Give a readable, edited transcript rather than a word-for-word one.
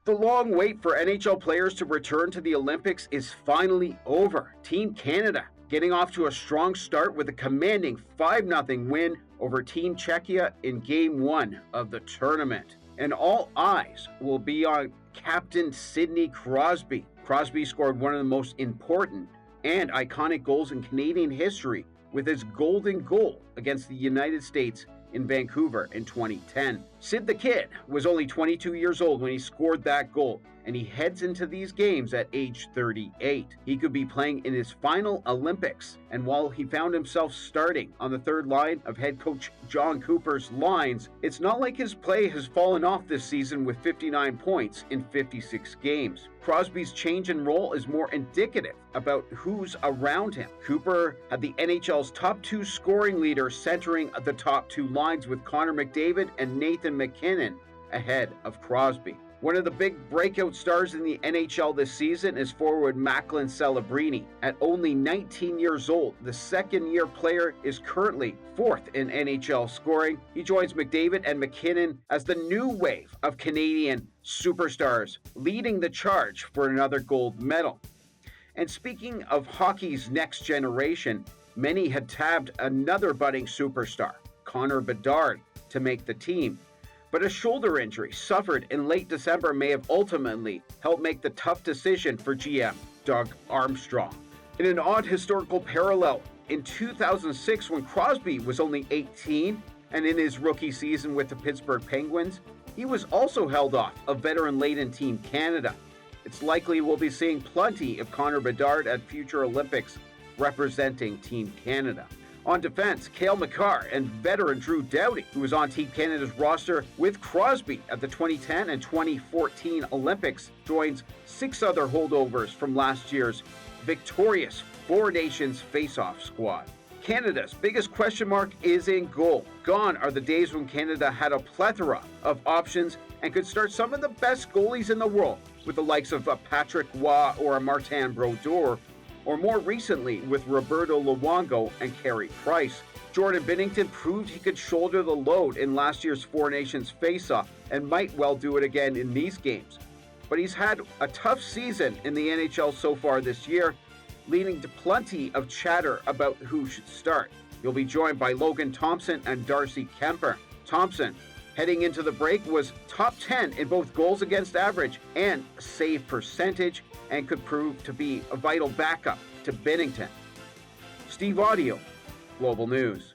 The long wait for NHL players to return to the Olympics is finally over. Team Canada getting off to a strong start with a commanding 5-0 win over Team Czechia in Game 1 of the tournament. And all eyes will be on Captain Sidney Crosby. Crosby scored one of the most important and iconic goals in Canadian history with his golden goal against the United States in Vancouver in 2010. Sid the Kid was only 22 years old when he scored that goal, and he heads into these games at age 38. He could be playing in his final Olympics, and while he found himself starting on the third line of head coach John Cooper's lines, it's not like his play has fallen off this season with 59 points in 56 games. Crosby's change in role is more indicative about who's around him. Cooper had the NHL's top 2 scoring leader centering the top 2 lines with Connor McDavid and Nathan MacKinnon ahead of Crosby. One of the big breakout stars in the NHL this season is forward Macklin Celebrini. At only 19 years old, the second-year player is currently 4th in NHL scoring. He joins McDavid and MacKinnon as the new wave of Canadian superstars, leading the charge for another gold medal. And speaking of hockey's next generation, many had tabbed another budding superstar, Connor Bedard, to make the team. But a shoulder injury suffered in late December may have ultimately helped make the tough decision for GM Doug Armstrong. In an odd historical parallel, in 2006 when Crosby was only 18 and in his rookie season with the Pittsburgh Penguins, he was also held off of veteran-laden Team Canada. It's likely we'll be seeing plenty of Connor Bedard at future Olympics representing Team Canada. On defense, Cale Makar and veteran Drew Doughty, who was on Team Canada's roster with Crosby at the 2010 and 2014 Olympics, joins 6 other holdovers from last year's victorious Four Nations face-off squad. Canada's biggest question mark is in goal. Gone are the days when Canada had a plethora of options and could start some of the best goalies in the world, with the likes of a Patrick Roy or a Martin Brodeur, or more recently with Roberto Luongo and Carey Price. Jordan Binnington proved he could shoulder the load in last year's Four Nations face-off and might well do it again in these games. But he's had a tough season in the NHL so far this year, leading to plenty of chatter about who should start. He'll be joined by Logan Thompson and Darcy Kemper. Thompson, heading into the break, was top 10 in both goals against average and save percentage, and could prove to be a vital backup to Binnington. Steve Audio, Global News.